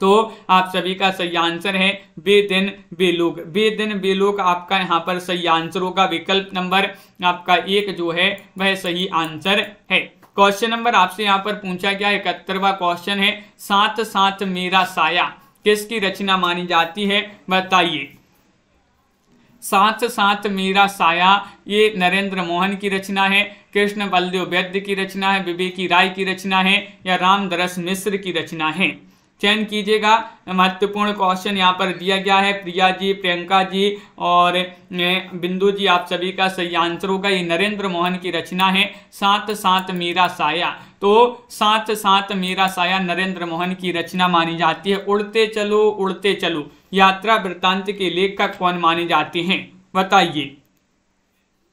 तो आप सभी का सही आंसर है वे दिन वे लोग। वे दिन वे लोग आपका यहाँ पर सही आंसर होगा। विकल्प नंबर आपका 1 जो है वह सही आंसर है। क्वेश्चन नंबर आपसे यहाँ पर पूछा गया 71वां क्वेश्चन है, साथ साथ मेरा साया किसकी रचना मानी जाती है? बताइए। साथ साथ मेरा साया ये नरेंद्र मोहन की रचना है, कृष्ण बलदेव वैद्य की रचना है, विवेकी राय की रचना है, या रामदरस मिश्र की रचना है? चयन कीजिएगा। महत्वपूर्ण क्वेश्चन यहाँ पर दिया गया है। प्रिया जी, प्रियंका जी और बिंदु जी, आप सभी का सही आंसर होगा। ये नरेंद्र मोहन की रचना है साथ साथ मेरा साया। तो साथ साथ मेरा साया नरेंद्र मोहन की रचना मानी जाती है। उड़ते चलो यात्रा वृत्तांत के लेखक कौन माने जाते हैं? बताइए।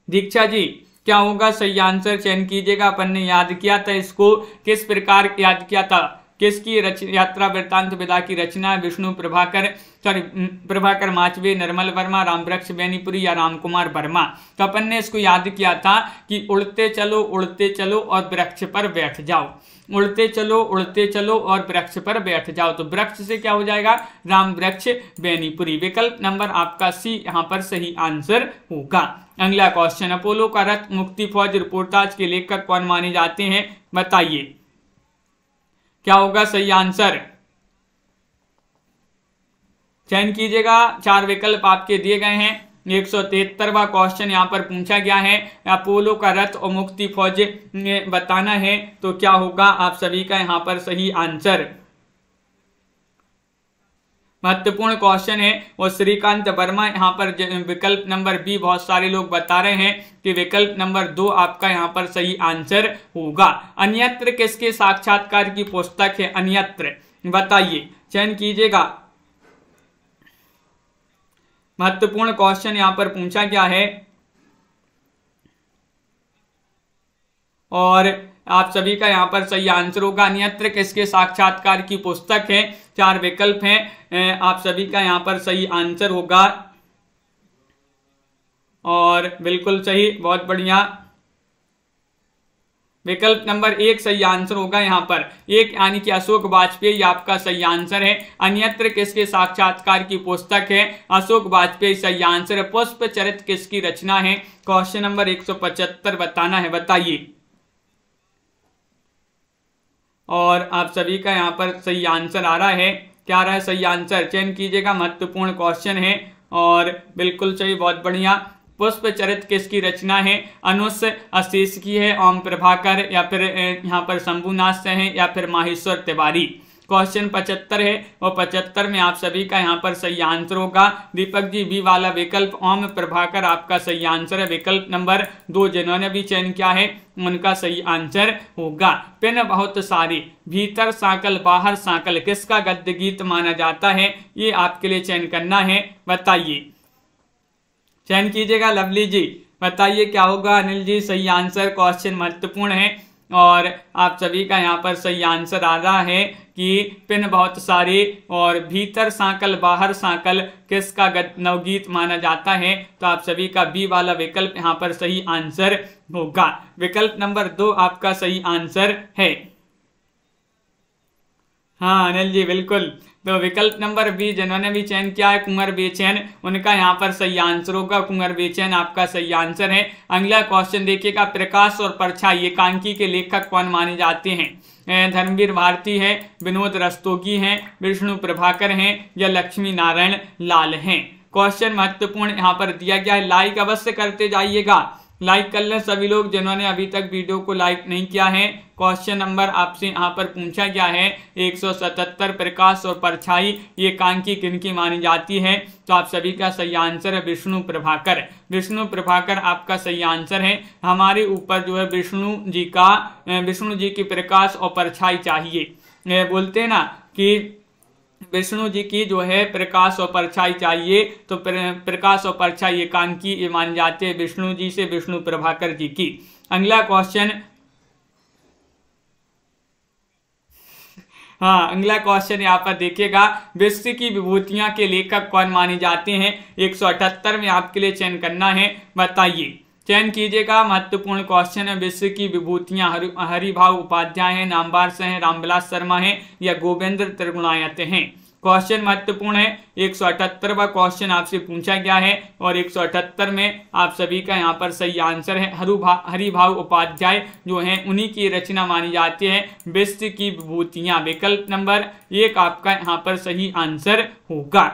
दीक्षा जी, क्या होगा सही आंसर? चयन कीजिएगा। अपन ने याद किया था इसको, किस प्रकार याद किया था? किसकी यात्रा वृत्तांत विदा की रचना है? विष्णु प्रभाकर माचवे, निर्मल वर्मा, रामवृक्ष बेनीपुरी, या रामकुमार वर्मा। तो अपन ने इसको याद किया था कि उड़ते चलो और वृक्ष पर बैठ जाओ। उड़ते चलो और वृक्ष पर बैठ जाओ। तो वृक्ष से क्या हो जाएगा? रामवृक्ष बेनीपुरी। विकल्प नंबर आपका सी यहाँ पर सही आंसर होगा। अगला क्वेश्चन, अपोलो का रथ मुक्ति फौज रिपोर्टाज के लेखक कौन माने जाते हैं? बताइए। क्या होगा सही आंसर? चयन कीजिएगा। 4 विकल्प आपके दिए गए हैं। 173वां क्वेश्चन यहाँ पर पूछा गया है, अपोलो का रथ और मुक्ति फौज बताना है, तो क्या होगा आप सभी का यहाँ पर सही आंसर? महत्वपूर्ण क्वेश्चन है और श्रीकांत वर्मा यहाँ पर विकल्प नंबर बी बहुत सारे लोग बता रहे हैं कि विकल्प नंबर 2 आपका यहाँ पर सही आंसर होगा। अन्यत्र किसके साक्षात्कार की पुस्तक है? अन्यत्र बताइए। चयन कीजिएगा। महत्वपूर्ण क्वेश्चन यहाँ पर पूछा गया है और आप सभी का यहाँ पर सही आंसर होगा। अन्यत्र किसके साक्षात्कार की पुस्तक है? 4 विकल्प हैं, आप सभी का यहाँ पर सही आंसर होगा और बिल्कुल सही, बहुत बढ़िया। विकल्प नंबर 1 सही आंसर होगा यहाँ पर। 1 यानी कि अशोक वाजपेयी आपका सही आंसर है। अन्यत्र किसके साक्षात्कार की पुस्तक है? अशोक वाजपेयी सही आंसर है। पुष्प चरित किसकी रचना है? क्वेश्चन नंबर 175 बताना है, बताइए। और आप सभी का यहाँ पर सही आंसर आ रहा है। क्या आ रहा है सही आंसर? चयन कीजिएगा। महत्वपूर्ण क्वेश्चन है और बिल्कुल सही, बहुत बढ़िया। पुष्प चरित किसकी रचना है? अनुस आशीष की है, ओम प्रभाकर, या फिर यहाँ पर शंभुनाथ से है, या फिर माहेश्वर तिवारी। क्वेश्चन 75 है और 75 में आप सभी का यहाँ पर सही आंसर होगा। दीपक जी, बी वाला विकल्प ओम प्रभाकर आपका सही आंसर है। विकल्प नंबर 2 जिन्होंने भी चयन किया है उनका सही आंसर होगा। पिन बहुत सारी, भीतर सांकल बाहर सांकल किसका गद्य गीत माना जाता है? ये आपके लिए चयन करना है, बताइए। चयन कीजिएगा। लवली जी बताइए क्या होगा। अनिल जी सही आंसर। क्वेश्चन महत्वपूर्ण है और आप सभी का यहाँ पर सही आंसर आ रहा है कि पिन बहुत सारे और भीतर सांकल बाहर सांकल किसका नवगीत माना जाता है। तो आप सभी का बी वाला विकल्प यहाँ पर सही आंसर होगा। विकल्प नंबर 2 आपका सही आंसर है। हाँ अनिल जी बिल्कुल। तो विकल्प नंबर बी जिन्होंने भी चयन किया है कुंवर बेचैन, उनका यहाँ पर सही आंसर होगा। कुंवर बेचैन आपका सही आंसर है। अगला क्वेश्चन देखिएगा, प्रकाश और परछाई एकांकी के लेखक कौन माने जाते हैं? धर्मवीर भारती है, विनोद रस्तोगी हैं, विष्णु प्रभाकर हैं या लक्ष्मी नारायण लाल हैं। क्वेश्चन महत्वपूर्ण यहाँ पर दिया गया है, लाइक अवश्य करते जाइएगा। लाइक कर लें सभी लोग जिन्होंने अभी तक वीडियो को लाइक नहीं किया है। क्वेश्चन नंबर आपसे यहाँ पर पूछा गया है 177, प्रकाश और परछाई ये एकांकी किनकी मानी जाती है? तो आप सभी का सही आंसर है विष्णु प्रभाकर। विष्णु प्रभाकर आपका सही आंसर है। हमारे ऊपर जो है विष्णु जी की प्रकाश और परछाई चाहिए। बोलते हैं ना कि विष्णु जी की जो है प्रकाश और परछाई चाहिए, तो प्रकाश और परछाई एकांकी ये मानी जाती है विष्णु जी से, विष्णु प्रभाकर जी की। अगला क्वेश्चन, हाँ अगला क्वेश्चन यहाँ पर देखिएगा, विश्व की विभूतियां के लेखक कौन माने जाते हैं? 178 में आपके लिए चयन करना है, बताइए। चयन कीजिएगा, महत्वपूर्ण क्वेश्चन है। विश्व की विभूतियां हरिभाव उपाध्याय हैं, नामवार से हैं, रामविलास शर्मा हैं या गोविंद त्रिगुणायत हैं। क्वेश्चन महत्वपूर्ण है। 178वां क्वेश्चन आपसे पूछा गया है और 178 में आप सभी का यहाँ पर सही आंसर है हरिभाव उपाध्याय जो हैं उन्हीं की रचना मानी जाती है विश्व की विभूतियां। विकल्प नंबर 1 आपका यहाँ पर सही आंसर होगा।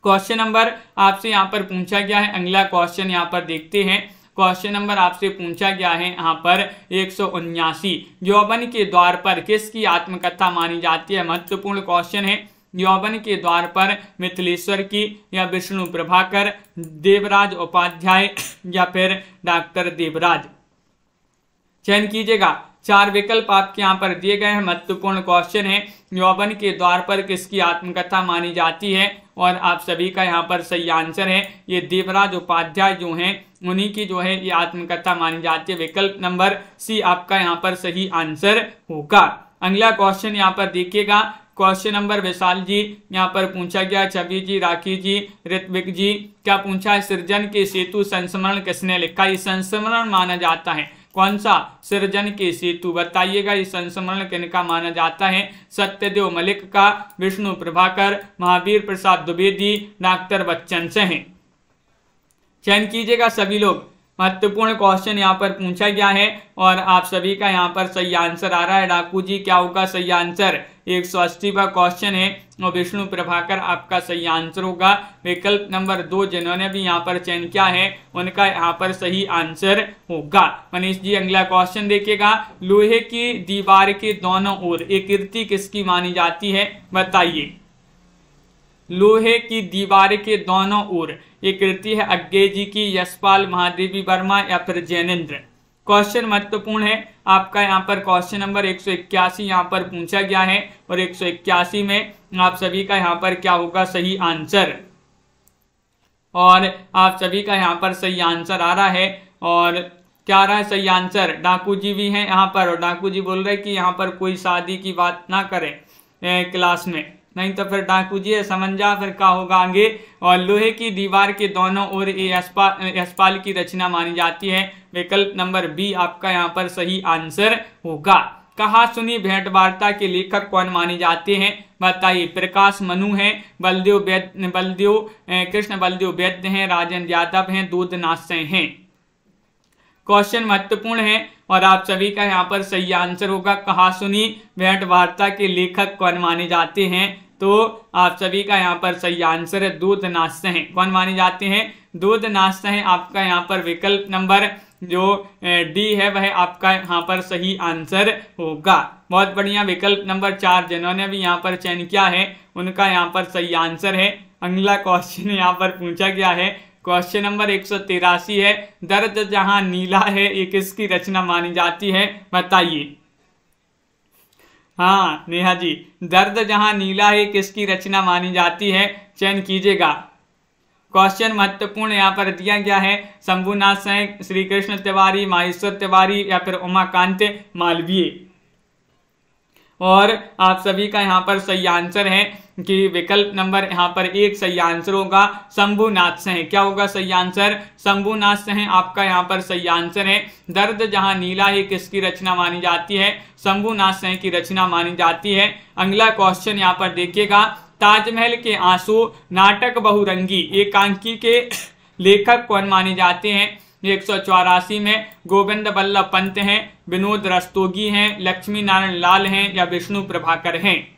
क्वेश्चन नंबर आपसे यहाँ पर पूछा गया है, अगला क्वेश्चन यहाँ पर देखते हैं। क्वेश्चन नंबर आपसे पूछा गया है यहाँ पर 179, यौवन के द्वार पर किसकी आत्मकथा मानी जाती है? महत्वपूर्ण क्वेश्चन है। यौवन के द्वार पर मिथिलेश्वर की या विष्णु प्रभाकर, देवराज उपाध्याय या फिर डॉक्टर देवराज। चयन कीजिएगा, 4 विकल्प आपके यहाँ पर दिए गए हैं। महत्वपूर्ण क्वेश्चन है, यौवन के द्वार पर किसकी आत्मकथा मानी जाती है? और आप सभी का यहाँ पर सही आंसर है ये देवराज उपाध्याय जो हैं उन्हीं की जो है ये आत्मकथा मानी जाती है। विकल्प नंबर सी आपका यहाँ पर सही आंसर होगा। अगला क्वेश्चन यहाँ पर देखिएगा, क्वेश्चन नंबर विशाल जी यहाँ पर पूछा गया, छवि जी, राखी जी, ऋत्विक जी, क्या पूछा है? सृजन के सेतु संस्मरण किसने लिखा? ये संस्मरण माना जाता है कौन सा? सृजन के सेतु। बताइएगा ये संस्मरण किनका माना जाता है? सत्यदेव मलिक का, विष्णु प्रभाकर, महावीर प्रसाद द्विवेदी, डॉक्टर बच्चन से हैं। चयन कीजिएगा सभी लोग। महत्वपूर्ण क्वेश्चन यहाँ पर पूछा गया है और आप सभी का यहाँ पर सही आंसर आ रहा है। डाकू जी क्या होगा सही आंसर? 180वां क्वेश्चन है और विष्णु प्रभाकर आपका सही आंसर होगा। विकल्प नंबर 2 जिन्होंने भी यहाँ पर चयन किया है उनका यहाँ पर सही आंसर होगा। मनीष जी अगला क्वेश्चन देखिएगा, लोहे की दीवार के दोनों ओर एक कृति किसकी मानी जाती है? बताइए। लोहे की दीवार के दोनों ओर एक कृति है अज्ञे जी की, यशपाल, महादेवी वर्मा या फिर जैनेन्द्र। क्वेश्चन महत्वपूर्ण है आपका यहाँ पर। क्वेश्चन नंबर 181 यहाँ पर पूछा गया है और 181 में आप सभी का यहाँ पर क्या होगा सही आंसर? और आप सभी का यहाँ पर सही आंसर आ रहा है और क्या आ रहा है सही आंसर? डाकू जी भी हैं यहाँ पर और डाकू जी बोल रहे कि यहाँ पर कोई शादी की बात ना करें क्लास में, नहीं तो फिर डाकू जी समझ जा फिर क्या होगा आगे। और लोहे की दीवार के दोनों ओर यशपाल की रचना मानी जाती है। विकल्प नंबर बी आपका यहाँ पर सही आंसर होगा। कहा सुनी भेंट वार्ता के लेखक कौन माने जाते हैं? बताइए। प्रकाश मनु हैं, कृष्ण बलदेव वैद्य हैं, राजेंद्र यादव हैं, दूधनाथ सिंह हैं। क्वेश्चन महत्वपूर्ण है और आप सभी का यहाँ पर सही आंसर होगा। कहा सुनी भेंट वार्ता के लेखक कौन माने जाते हैं? तो आप सभी का यहाँ पर सही आंसर है दूधनाथ सिंह। कौन माने जाते हैं? दूधनाथ सिंह आपका यहाँ पर विकल्प नंबर जो डी है वह आपका यहाँ पर सही आंसर होगा। बहुत बढ़िया। विकल्प नंबर 4 जिन्होंने भी यहाँ पर चयन किया है उनका यहाँ पर सही आंसर है। अगला क्वेश्चन यहाँ पर पूछा गया है, क्वेश्चन नंबर 183 है, दर्द जहां नीला है ये किसकी रचना मानी जाती है? बताइए। हाँ नेहा जी, दर्द जहां नीला है किसकी रचना मानी जाती है? चयन कीजिएगा। क्वेश्चन महत्वपूर्ण यहाँ पर दिया गया है, शंभुनाथ सेन, श्री कृष्ण तिवारी, माहेश्वर तिवारी या फिर उमाकांत मालवीय। और आप सभी का यहाँ पर सही आंसर है कि विकल्प नंबर यहाँ पर 1 सही आंसर होगा, शंभुनाथ सेन। क्या होगा सही आंसर? शंभुनाथ सेन आपका यहाँ पर सही आंसर है। दर्द जहां नीला है किसकी रचना मानी जाती है? शंभुनाथ सेन की रचना मानी जाती है। अगला क्वेश्चन यहाँ पर देखिएगा, ताजमहल के आंसू नाटक बहुरंगी एकांकी के लेखक कौन माने जाते हैं? 184 में गोविंद बल्लभ पंत हैं, विनोद रस्तोगी हैं, लक्ष्मी नारायण लाल हैं या विष्णु प्रभाकर हैं।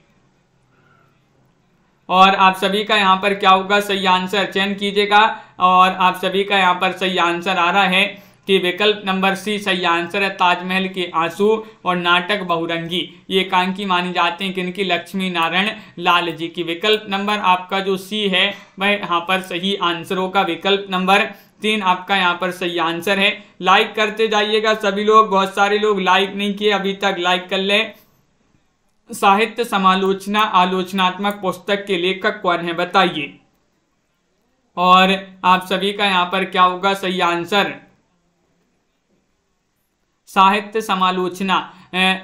और आप सभी का यहाँ पर क्या होगा सही आंसर? चयन कीजिएगा। और आप सभी का यहाँ पर सही आंसर आ रहा है कि विकल्प नंबर सी सही आंसर है, ताजमहल के आंसू और नाटक बहुरंगी ये एकांकी मानी जाते हैं किनकी? लक्ष्मी नारायण लाल जी की। विकल्प नंबर आपका जो सी है वह यहाँ पर सही आंसर होगा। विकल्प नंबर 3 आपका यहाँ पर सही आंसर है। लाइक करते जाइएगा सभी लोग, बहुत सारे लोग लाइक नहीं किए अभी तक, लाइक कर लें। साहित्य समालोचना आलोचनात्मक पुस्तक के लेखक कौन है बताइए। और आप सभी का यहाँ पर क्या होगा सही आंसर? साहित्य समालोचना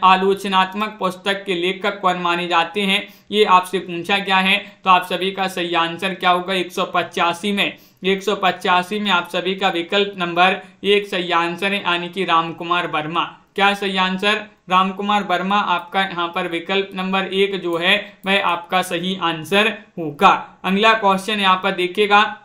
आलोचनात्मक पुस्तक के लेखक कौन माने जाते हैं, ये आपसे पूछा गया है। तो आप सभी का सही आंसर क्या होगा? 185 में 185 में आप सभी का विकल्प नंबर 1 सही आंसर है, यानी कि रामकुमार वर्मा। क्या सही आंसर? रामकुमार वर्मा आपका यहाँ पर विकल्प नंबर 1 जो है वह आपका सही आंसर होगा। अगला क्वेश्चन यहाँ पर देखिएगा,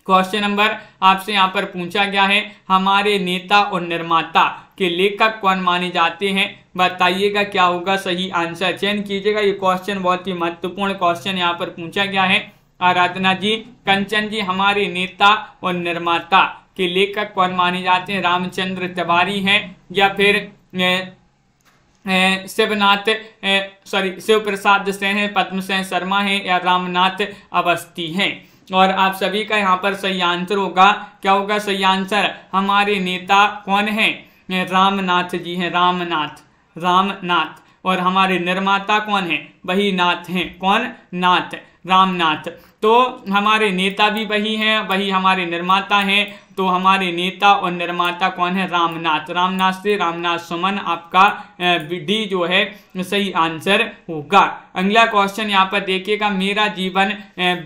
क्वेश्चन नंबर आपसे यहाँ पर पूछा गया है, हमारे नेता और निर्माता के लेखक कौन माने जाते हैं बताइएगा। क्या होगा सही आंसर? चयन कीजिएगा। ये क्वेश्चन बहुत ही महत्वपूर्ण क्वेश्चन यहाँ पर पूछा गया है। आराधना जी, कंचन जी, हमारे नेता और निर्माता के लेखक कौन माने जाते हैं? रामचंद्र तिवारी हैं या फिर शिव प्रसाद सेन है, पद्म सेन शर्मा है या रामनाथ अवस्थी हैं। और आप सभी का यहाँ पर सही आंसर होगा, क्या होगा सही आंसर? हमारे नेता कौन है? रामनाथ जी हैं, रामनाथ। और हमारे निर्माता कौन है? वही नाथ हैं। कौन? नाथ, रामनाथ। तो हमारे नेता भी वही हैं, वही हमारे निर्माता हैं। तो हमारे नेता और निर्माता कौन है? रामनाथ। रामनाथ से रामनाथ सुमन आपका डी जो है सही आंसर होगा। अगला क्वेश्चन यहाँ पर देखिएगा, मेरा जीवन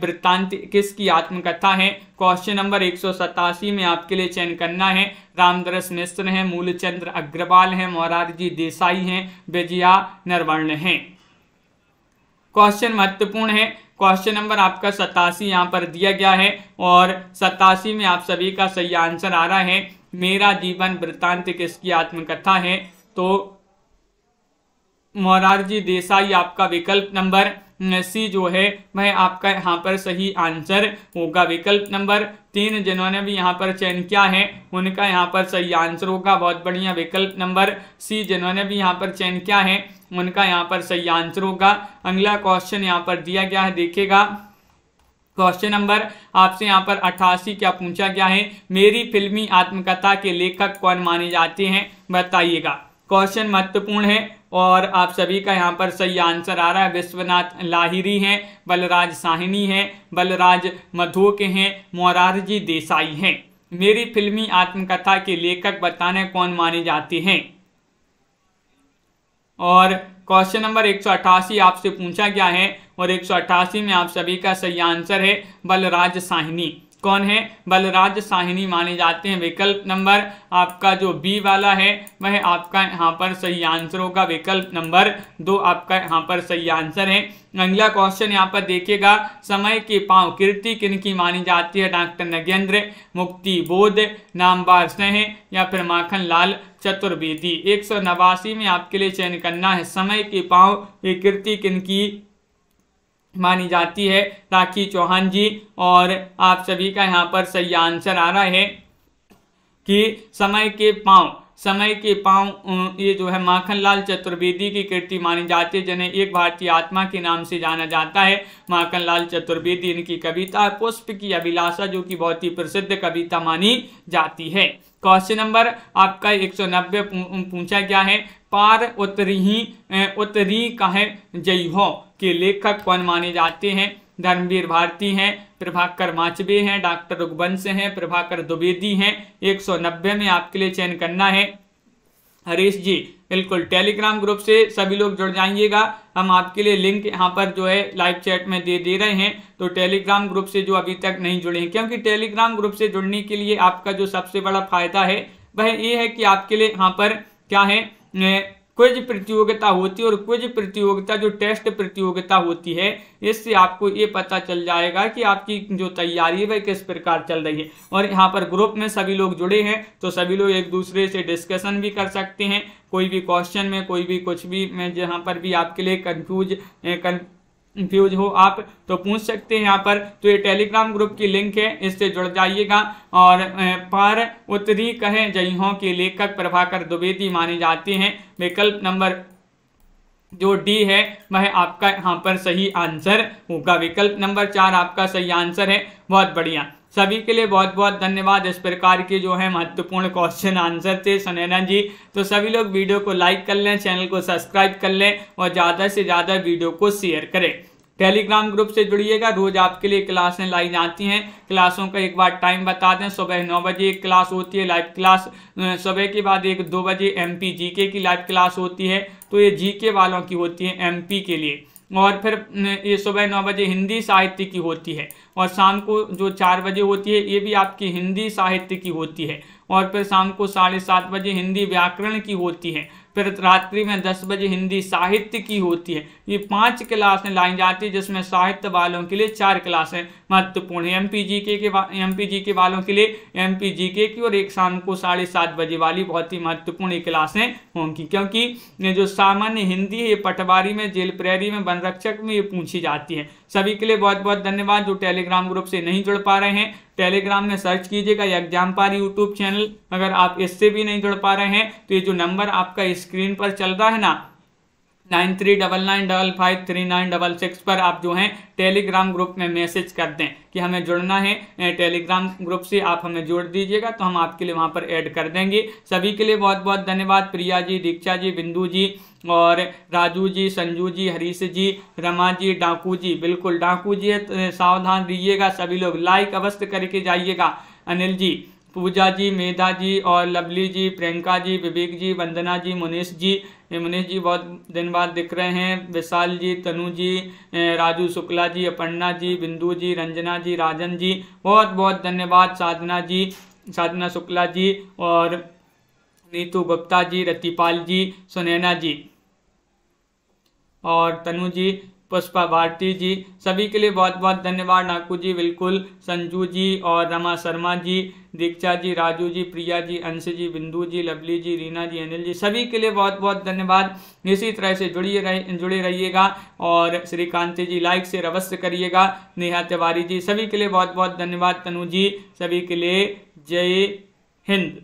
वृत्तांत किसकी आत्मकथा है? क्वेश्चन नंबर 187 में आपके लिए चयन करना है। रामदरस मिश्र हैं, मूलचंद्र अग्रवाल हैं, मोरारजी देसाई हैं, विजया नरवर्ण हैं। क्वेश्चन महत्वपूर्ण है। क्वेश्चन नंबर आपका 87 यहाँ पर दिया गया है और 87 में आप सभी का सही आंसर आ रहा है, मेरा जीवन वृत्तांत किसकी आत्मकथा है? तो मोरारजी देसाई आपका विकल्प नंबर सी जो है वह आपका यहाँ पर सही आंसर होगा। विकल्प नंबर 3 जिन्होंने भी यहाँ पर चयन किया है उनका यहाँ पर सही आंसर होगा। बहुत बढ़िया। विकल्प नंबर सी जिन्होंने भी यहाँ पर चयन किया है उनका यहाँ पर सही आंसर होगा। अगला क्वेश्चन यहाँ पर दिया गया है, देखिएगा। क्वेश्चन नंबर आपसे यहाँ पर 88 क्या पूछा गया है, मेरी फिल्मी आत्मकथा के लेखक कौन माने जाते हैं बताइएगा। क्वेश्चन महत्वपूर्ण है और आप सभी का यहाँ पर सही आंसर आ रहा है। विश्वनाथ लाहिरी हैं, बलराज साहनी हैं, बलराज मधोक हैं, मोरारजी देसाई हैं। मेरी फिल्मी आत्मकथा के लेखक बताने कौन माने जाते हैं। और क्वेश्चन नंबर 188 आपसे पूछा गया है और 188 में आप सभी का सही आंसर है बलराज साहनी। कौन है? बलराज साहनी माने जाते हैं। विकल्प नंबर आपका जो बी वाला है वह आपका यहाँ पर सही आंसर होगा। विकल्प नंबर 2 आपका यहाँ पर सही आंसर है। अगला क्वेश्चन यहाँ पर देखिएगा, समय के पांव कीर्ति किनकी मानी जाती है? डॉक्टर नगेंद्र, मुक्ति बोध, नामवार स्नेह या फिर माखन लाल चतुर्वेदी। 189 में आपके लिए चयन करना है, समय के पांव ये कीर्ति किनकी मानी जाती है? राखी चौहान जी। और आप सभी का यहाँ पर सही आंसर आ रहा है कि समय के पांव ये जो है माखन लाल चतुर्वेदी की कीर्ति मानी जाती है, जिन्हें एक भारतीय आत्मा के नाम से जाना जाता है। माखन लाल चतुर्वेदी इनकी कविता पुष्प की अभिलाषा जो कि बहुत ही प्रसिद्ध कविता मानी जाती है। क्वेश्चन नंबर आपका 190 पूछा गया है, पार उतरी कहे जय हो के लेखक कौन माने जाते हैं? धर्मवीर भारती हैं, प्रभाकर माचवे हैं, डॉक्टर रघुवंश हैं, प्रभाकर द्विवेदी हैं। 190 में आपके लिए चयन करना है। हरीश जी बिल्कुल टेलीग्राम ग्रुप से सभी लोग जुड़ जाइएगा। हम आपके लिए लिंक यहाँ पर जो है लाइव चैट में दे रहे हैं, तो टेलीग्राम ग्रुप से जो अभी तक नहीं जुड़े हैं, क्योंकि टेलीग्राम ग्रुप से जुड़ने के लिए आपका जो सबसे बड़ा फायदा है वह ये है कि आपके लिए यहाँ पर क्या है क्विज प्रतियोगिता होती है, और क्विज प्रतियोगिता जो टेस्ट प्रतियोगिता होती है, इससे आपको ये पता चल जाएगा कि आपकी जो तैयारी है वह किस प्रकार चल रही है। और यहाँ पर ग्रुप में सभी लोग जुड़े हैं, तो सभी लोग एक दूसरे से डिस्कशन भी कर सकते हैं। कोई भी क्वेश्चन में, कोई भी कुछ भी में जहाँ पर भी आपके लिए कंफ्यूज हो आप तो पूछ सकते हैं यहाँ पर। तो ये टेलीग्राम ग्रुप की लिंक है, इससे जुड़ जाइएगा। और पार उत्तरी कहे जइहों के लेखक प्रभाकर द्विवेदी माने जाते हैं। विकल्प नंबर जो डी है वह आपका यहाँ पर सही आंसर होगा। विकल्प नंबर 4 आपका सही आंसर है। बहुत बढ़िया, सभी के लिए बहुत बहुत धन्यवाद। इस प्रकार के जो है महत्वपूर्ण क्वेश्चन आंसर थे सुनैना जी। तो सभी लोग वीडियो को लाइक कर लें, चैनल को सब्सक्राइब कर लें और ज़्यादा से ज़्यादा वीडियो को शेयर करें। टेलीग्राम ग्रुप से जुड़िएगा, रोज आपके लिए क्लासें लाई जाती हैं। क्लासों का एक बार टाइम बता दें, सुबह 9 बजे एक क्लास होती है लाइव क्लास, सुबह के बाद 1-2 बजे MP GK की लाइव क्लास होती है, तो ये GK वालों की होती है MP के लिए। और फिर ये सुबह 9 बजे हिंदी साहित्य की होती है, और शाम को जो 4 बजे होती है ये भी आपकी हिंदी साहित्य की होती है। और फिर शाम को 7:30 बजे हिंदी व्याकरण की होती है। फिर रात्रि में 10 बजे हिंदी साहित्य की होती है। ये 5 क्लासें लाई जाती है, जिसमें साहित्य वालों के लिए 4 क्लासें महत्वपूर्ण है। MP GK वालों के लिए MP GK की, और एक शाम को 7:30 बजे वाली बहुत ही महत्वपूर्ण क्लासें होंगी, क्योंकि ये जो सामान्य हिंदी है ये पटवारी में, जेल प्रहरी में, वन रक्षक में ये पूछी जाती है। सभी के लिए बहुत बहुत धन्यवाद। जो टेलीग्राम ग्रुप से नहीं जुड़ पा रहे हैं, टेलीग्राम में सर्च कीजिएगा एग्जाम्पार यूट्यूब चैनल। अगर आप इससे भी नहीं जुड़ पा रहे हैं तो ये जो नंबर आपका स्क्रीन पर चल रहा है ना 9399553966 पर आप जो हैं टेलीग्राम ग्रुप में मैसेज कर दें कि हमें जुड़ना है टेलीग्राम ग्रुप से, आप हमें जोड़ दीजिएगा तो हम आपके लिए वहां पर ऐड कर देंगे। सभी के लिए बहुत बहुत धन्यवाद। प्रिया जी, दीक्षा जी, बिंदु जी और राजू जी, संजू जी, हरीश जी, रमा जी, डाकू जी, बिल्कुल डाकू जी सावधान रहिएगा। सभी लोग लाइक अवश्य करके जाइएगा। अनिल जी, पूजा जी, मेधा जी और लवली जी, प्रियंका जी, विवेक जी, वंदना जी, मुनीष जी बहुत दिन बाद दिख रहे हैं। विशाल जी, तनु जी, राजू शुक्ला जी, अपर्णा जी, बिंदु जी, रंजना जी, राजन जी, बहुत बहुत धन्यवाद। साधना जी, साधना शुक्ला जी और नीतू गुप्ता जी, रतिपाल जी, सुनैना जी और तनु जी, पुष्पा भारती जी, सभी के लिए बहुत बहुत धन्यवाद। नाकू जी बिल्कुल, संजू जी और रमा शर्मा जी, दीक्षा जी, राजू जी, प्रिया जी, अंश जी, बिंदु जी, लवली जी, रीना जी, अनिल जी, सभी के लिए बहुत बहुत धन्यवाद। इसी तरह से जुड़े रहिएगा। और श्रीकांत जी लाइक शेयर अवश्य करिएगा। नेहा तिवारी जी, सभी के लिए बहुत बहुत धन्यवाद। तनु जी, सभी के लिए जय हिंद।